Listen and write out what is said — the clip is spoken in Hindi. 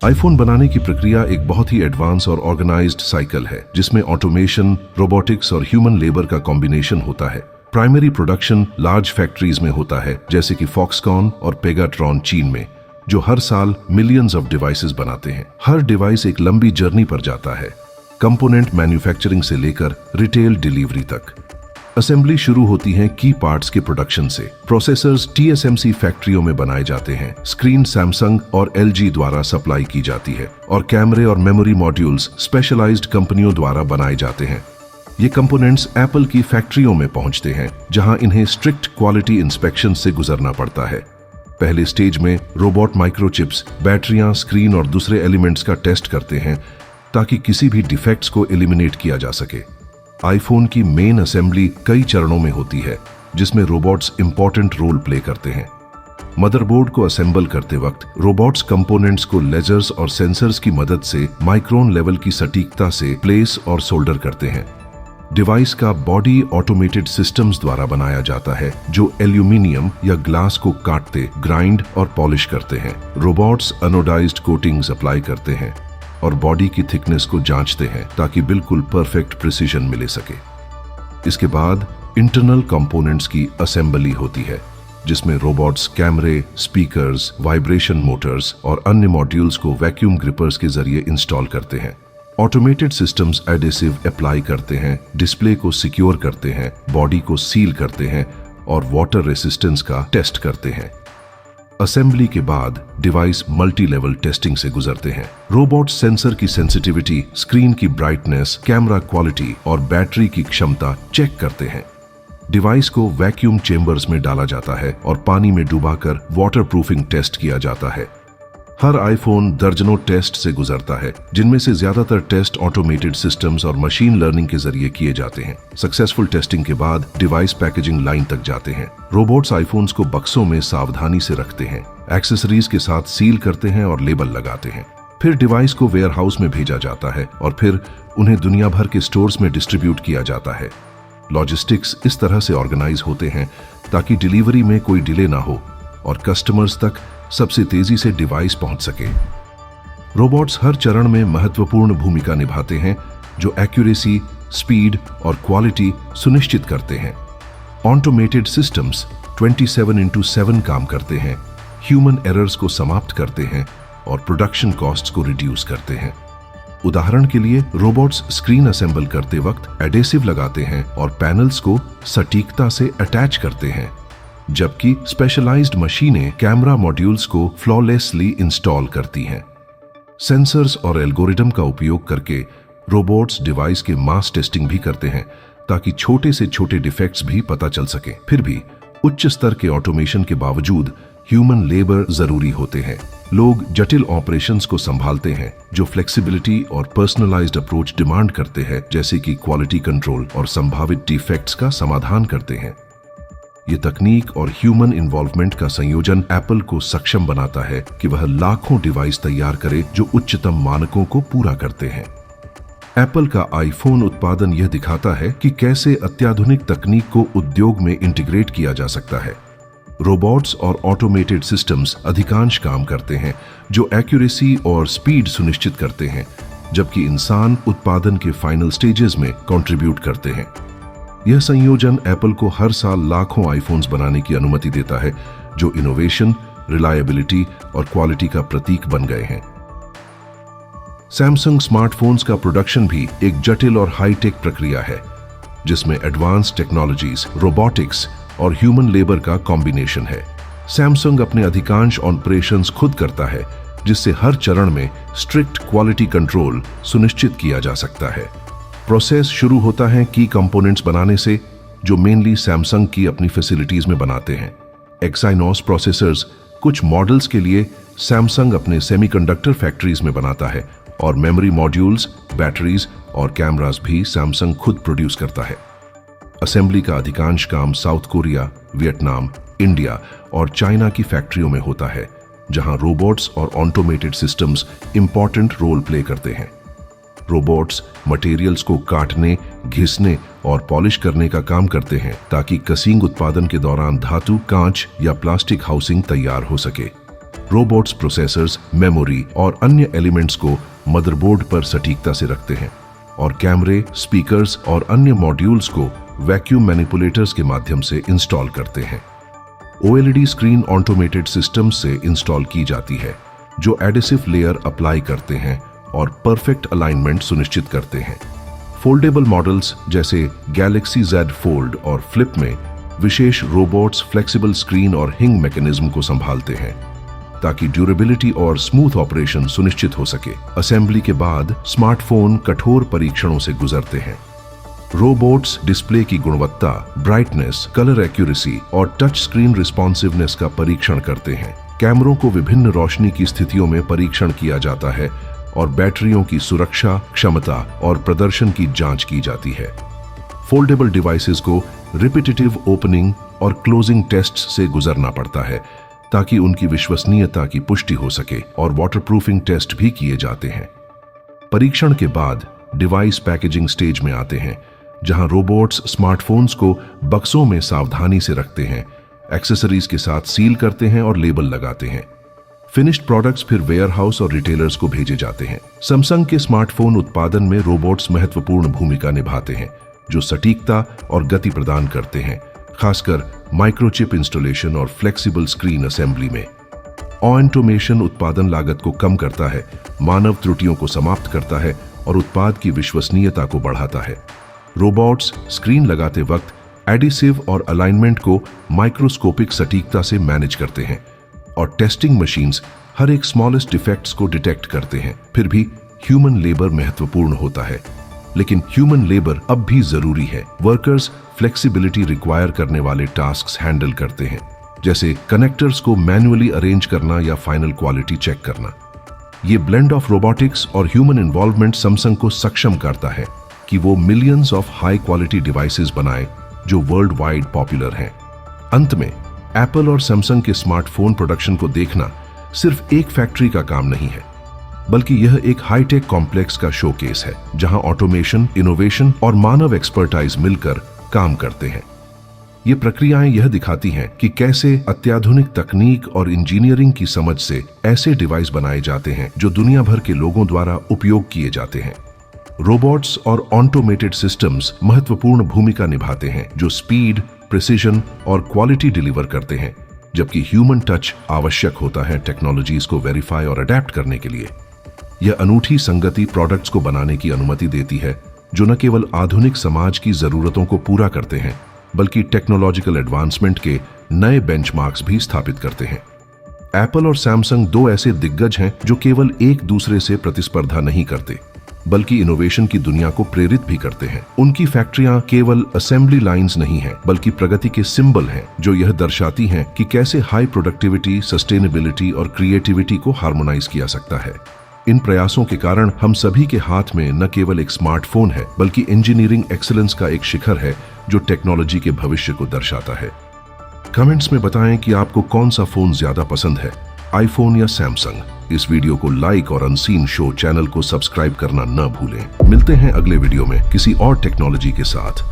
आईफोन बनाने की प्रक्रिया एक बहुत ही एडवांस और ऑर्गेनाइज्ड साइकिल है, जिसमें ऑटोमेशन, रोबोटिक्स और ह्यूमन लेबर का कॉम्बिनेशन होता है। प्राइमरी प्रोडक्शन लार्ज फैक्ट्रीज में होता है, जैसे कि फॉक्सकॉन और पेगाट्रॉन चीन में, जो हर साल मिलियंस ऑफ डिवाइसेस बनाते हैं। हर डिवाइस एक लंबी जर्नी पर जाता है, कंपोनेंट मैन्युफैक्चरिंग से लेकर रिटेल डिलीवरी तक। असेंबली शुरू होती है की पार्ट्स के प्रोडक्शन से। प्रोसेसर्स TSMC फैक्ट्रियों में बनाए जाते हैं, स्क्रीन सैमसंग और LG द्वारा सप्लाई की जाती है, और कैमरे और मेमोरी मॉड्यूल्स स्पेशलाइज्ड कंपनियों द्वारा बनाए जाते हैं। ये कंपोनेंट्स एप्पल की फैक्ट्रियों में पहुंचते हैं, जहां इन्हें स्ट्रिक्ट क्वालिटी इंस्पेक्शन से गुजरना पड़ता है। पहले स्टेज में रोबोट माइक्रोचिप्स, बैटरियां, स्क्रीन और दूसरे एलिमेंट्स का टेस्ट करते हैं, ताकि किसी भी डिफेक्ट्स को एलिमिनेट किया जा सके। आईफोन की मेन असेंबली कई चरणों में होती है, जिसमें रोबोट्स इंपॉर्टेंट रोल प्ले करते हैं। मदरबोर्ड को असेंबल करते वक्त रोबोट्स कंपोनेंट्स को लेजर्स और सेंसर्स की मदद से माइक्रोन लेवल की सटीकता से प्लेस और सोल्डर करते हैं। डिवाइस का बॉडी ऑटोमेटेड सिस्टम्स द्वारा बनाया जाता है, जो एल्यूमिनियम या ग्लास को काटते, ग्राइंड और पॉलिश करते हैं। रोबोट्स अनोडाइज्ड कोटिंग्स अप्लाई करते हैं और बॉडी की थिकनेस को जांचते हैं, ताकि बिल्कुल परफेक्ट प्रिसीजन मिले सके। इसके बाद इंटरनल कंपोनेंट्स की असेंबली होती है, जिसमें रोबोट्स कैमरे, स्पीकर्स, वाइब्रेशन मोटर्स और अन्य मॉड्यूल्स को वैक्यूम ग्रिपर्स के जरिए इंस्टॉल करते हैं। ऑटोमेटेड सिस्टम्स एडेसिव अप्लाई करते हैं, डिस्प्ले को सिक्योर करते हैं, बॉडी को सील करते हैं और वाटर रेसिस्टेंस का टेस्ट करते हैं। असेंबली के बाद डिवाइस मल्टी लेवल टेस्टिंग से गुजरते हैं। रोबोट सेंसर की सेंसिटिविटी, स्क्रीन की ब्राइटनेस, कैमरा क्वालिटी और बैटरी की क्षमता चेक करते हैं। डिवाइस को वैक्यूम चेंबर्स में डाला जाता है और पानी में डुबाकर वाटर प्रूफिंग टेस्ट किया जाता है। हर आईफोन दर्जनों टेस्ट से गुजरता है, जिनमें से ज्यादातर टेस्ट ऑटोमेटेड सिस्टम्स और मशीन लर्निंग के जरिए किए जाते हैं। सक्सेसफुल टेस्टिंग के बाद डिवाइस पैकेजिंग लाइन तक जाते हैं। रोबोट्स आईफोन्स को बक्सों में सावधानी से रखते हैं, एक्सेसरीज के साथ सील करते हैं और लेबल लगाते हैं। फिर डिवाइस को वेयर हाउस में भेजा जाता है और फिर उन्हें दुनिया भर के स्टोर्स में डिस्ट्रीब्यूट किया जाता है। लॉजिस्टिक्स इस तरह से ऑर्गेनाइज होते हैं ताकि डिलीवरी में कोई डिले ना हो और कस्टमर्स तक सबसे तेजी से डिवाइस पहुंच सके। रोबोट्स हर चरण में महत्वपूर्ण भूमिका निभाते हैं, जो एक्यूरेसी, स्पीड और क्वालिटी सुनिश्चित करते हैं। ऑटोमेटेड सिस्टम्स 27x7 काम करते हैं, ह्यूमन एरर्स को समाप्त करते हैं और प्रोडक्शन कॉस्ट्स को रिड्यूस करते हैं। उदाहरण के लिए, रोबोट्स स्क्रीन असेंबल करते वक्त एडेसिव लगाते हैं और पैनल्स को सटीकता से अटैच करते हैं, जबकि स्पेशलाइज्ड मशीनें कैमरा मॉड्यूल्स को फ्लॉलेसली इंस्टॉल करती हैं। सेंसर्स और एल्गोरिदम का उपयोग करके रोबोट्स डिवाइस के मास टेस्टिंग भी करते हैं, ताकि छोटे से छोटे डिफेक्ट्स भी पता चल सके। फिर भी उच्च स्तर के ऑटोमेशन के बावजूद ह्यूमन लेबर जरूरी होते हैं। लोग जटिल ऑपरेशंस को संभालते हैं, जो फ्लेक्सिबिलिटी और पर्सनलाइज्ड अप्रोच डिमांड करते हैं, जैसे कि क्वालिटी कंट्रोल और संभावित डिफेक्ट्स का समाधान करते हैं। ये तकनीक और ह्यूमन इन्वॉल्वमेंट का संयोजन एप्पल को सक्षम बनाता है कि वह लाखों डिवाइस तैयार करे जो उच्चतम मानकों को पूरा करते हैं। एप्पल का आईफोन उत्पादन यह दिखाता है कि कैसे अत्याधुनिक तकनीक को उद्योग में इंटीग्रेट किया जा सकता है। रोबोट्स और ऑटोमेटेड सिस्टम्स अधिकांश काम करते हैं, जो एक्यूरेसी और स्पीड सुनिश्चित करते हैं, जबकि इंसान उत्पादन के फाइनल स्टेजेस में कंट्रीब्यूट करते हैं। यह संयोजन एप्पल को हर साल लाखों आईफोन्स बनाने की अनुमति देता है, जो इनोवेशन, रिलायबिलिटी और क्वालिटी का प्रतीक बन गए हैं। सैमसंग स्मार्टफोन्स का प्रोडक्शन भी एक जटिल और हाईटेक प्रक्रिया है, जिसमें एडवांस टेक्नोलॉजीज, रोबोटिक्स और ह्यूमन लेबर का कॉम्बिनेशन है। सैमसंग अपने अधिकांश ऑपरेशंस खुद करता है, जिससे हर चरण में स्ट्रिक्ट क्वालिटी कंट्रोल सुनिश्चित किया जा सकता है। प्रोसेस शुरू होता है की कंपोनेंट्स बनाने से, जो मेनली सैमसंग की अपनी फैसिलिटीज में बनाते हैं। एक्साइनोस प्रोसेसर्स कुछ मॉडल्स के लिए सैमसंग अपने सेमीकंडक्टर फैक्ट्रीज में बनाता है, और मेमोरी मॉड्यूल्स, बैटरीज और कैमरास भी सैमसंग खुद प्रोड्यूस करता है। असेंबली का अधिकांश काम साउथ कोरिया, वियतनाम, इंडिया और चाइना की फैक्ट्रियों में होता है, जहां रोबोट्स और automated systems important role play करते हैं। रोबोट्स मटेरियल्स को काटने, घिसने और पॉलिश करने का काम करते हैं, ताकि कसींग उत्पादन के दौरान धातु, कांच या प्लास्टिक हाउसिंग तैयार हो सके। रोबोट्स प्रोसेसर्स, मेमोरी और अन्य एलिमेंट्स को मदरबोर्ड पर सटीकता से रखते हैं और कैमरे, स्पीकर्स और अन्य मॉड्यूल्स को वैक्यूम मैनिपुलेटर्स के माध्यम से इंस्टॉल करते हैं। OLED स्क्रीन ऑटोमेटेड सिस्टम से इंस्टॉल की जाती है जो एडिसिव लेयर अप्लाई करते हैं और परफेक्ट अलाइनमेंट सुनिश्चित करते हैं। फोल्डेबल मॉडल्स जैसे गैलेक्सी Z फोल्ड और फ्लिप में विशेष रोबोट्स फ्लेक्सिबल स्क्रीन और हिंग मैकेनिज्म को संभालते हैं ताकि ड्यूरेबिलिटी और स्मूथ ऑपरेशन सुनिश्चित हो सके। असेंबली के बाद स्मार्टफोन कठोर परीक्षणों से गुजरते हैं। रोबोट्स डिस्प्ले की गुणवत्ता, ब्राइटनेस, कलर एक्यूरेसी और टच स्क्रीन रिस्पॉन्सिवनेस का परीक्षण करते हैं। कैमरों को विभिन्न रोशनी की स्थितियों में परीक्षण किया जाता है और बैटरियों की सुरक्षा, क्षमता और प्रदर्शन की जांच की जाती है। फोल्डेबल डिवाइसेस को रिपीटेटिव ओपनिंग और क्लोजिंग टेस्ट्स से गुजरना पड़ता है ताकि उनकी विश्वसनीयता की पुष्टि हो सके और वाटरप्रूफिंग टेस्ट भी किए जाते हैं। परीक्षण के बाद डिवाइस पैकेजिंग स्टेज में आते हैं जहां रोबोट्स स्मार्टफोन्स को बक्सों में सावधानी से रखते हैं, एक्सेसरीज के साथ सील करते हैं और लेबल लगाते हैं। फिनिश्ड प्रोडक्ट्स फिर वेयरहाउस और रिटेलर्स को भेजे जाते हैं। सैमसंग के स्मार्टफोन उत्पादन में रोबोट्स महत्वपूर्ण भूमिका निभाते हैं जो सटीकता और गति प्रदान करते हैं, खासकर माइक्रोचिप इंस्टॉलेशन और फ्लेक्सिबल स्क्रीन असेंबली में। ऑटोमेशन उत्पादन लागत को कम करता है, मानव त्रुटियों को समाप्त करता है और उत्पाद की विश्वसनीयता को बढ़ाता है। रोबोट्स स्क्रीन लगाते वक्त एडिसिव और अलाइनमेंट को माइक्रोस्कोपिक सटीकता से मैनेज करते हैं और टेस्टिंग मशीन्स हर एक स्मॉलेस्ट डिफेक्ट्स को डिटेक्ट करते हैं। फिर भी ह्यूमन लेबर महत्वपूर्ण होता है, लेकिन ह्यूमन लेबर अब भी जरूरी है। वर्कर्स फ्लेक्सिबिलिटी रिक्वायर करने वाले टास्क्स हैंडल करते हैं, जैसे कनेक्टर्स को मैन्युअली अरेंज करना या फाइनल क्वालिटी चेक करना। ये ब्लेंड ऑफ रोबोटिक्स और ह्यूमन इन्वॉल्वमेंट सैमसंग को सक्षम करता है कि वो millions of high quality devices बनाए जो वर्ल्ड वाइड पॉपुलर हैं। अंत में एप्पल और सैमसंग के स्मार्टफोन प्रोडक्शन को देखना सिर्फ एक फैक्ट्री का काम नहीं है, बल्कि यह एक हाईटेक कॉम्प्लेक्स का शोकेस है जहां ऑटोमेशन, इनोवेशन और मानव एक्सपर्टाइज मिलकर काम करते हैं। ये प्रक्रियाएं यह दिखाती हैं कि कैसे अत्याधुनिक तकनीक और इंजीनियरिंग की समझ से ऐसे डिवाइस बनाए जाते हैं जो दुनिया भर के लोगों द्वारा उपयोग किए जाते हैं। रोबोट्स और ऑटोमेटेड सिस्टम्स महत्वपूर्ण भूमिका निभाते हैं जो स्पीड, प्रिसीजन और क्वालिटी डिलीवर करते हैं, जबकि ह्यूमन टच आवश्यक होता है टेक्नोलॉजीज को वेरीफाई और अडेप्ट करने के लिए। यह अनूठी संगति प्रोडक्ट्स को बनाने की अनुमति देती है जो न केवल आधुनिक समाज की जरूरतों को पूरा करते हैं, बल्कि टेक्नोलॉजिकल एडवांसमेंट के नए बेंचमार्क्स भी स्थापित करते हैं। एप्पल और सैमसंग दो ऐसे दिग्गज हैं जो केवल एक दूसरे से प्रतिस्पर्धा नहीं करते, बल्कि इनोवेशन की दुनिया को प्रेरित भी करते हैं। उनकी फैक्ट्रियां केवल असेंबली लाइंस नहीं हैं, बल्कि प्रगति के सिंबल हैं जो यह दर्शाती हैं कि कैसे हाई प्रोडक्टिविटी, सस्टेनेबिलिटी और क्रिएटिविटी को हार्मोनाइज किया सकता है। इन प्रयासों के कारण हम सभी के हाथ में न केवल एक स्मार्टफोन है, बल्कि इंजीनियरिंग एक्सीलेंस का एक शिखर है जो टेक्नोलॉजी के भविष्य को दर्शाता है। कमेंट्स में बताएं कि आपको कौन सा फोन ज्यादा पसंद है, आईफोन या सैमसंग। इस वीडियो को लाइक और अनसीन शो चैनल को सब्सक्राइब करना न भूलें। मिलते हैं अगले वीडियो में किसी और टेक्नोलॉजी के साथ।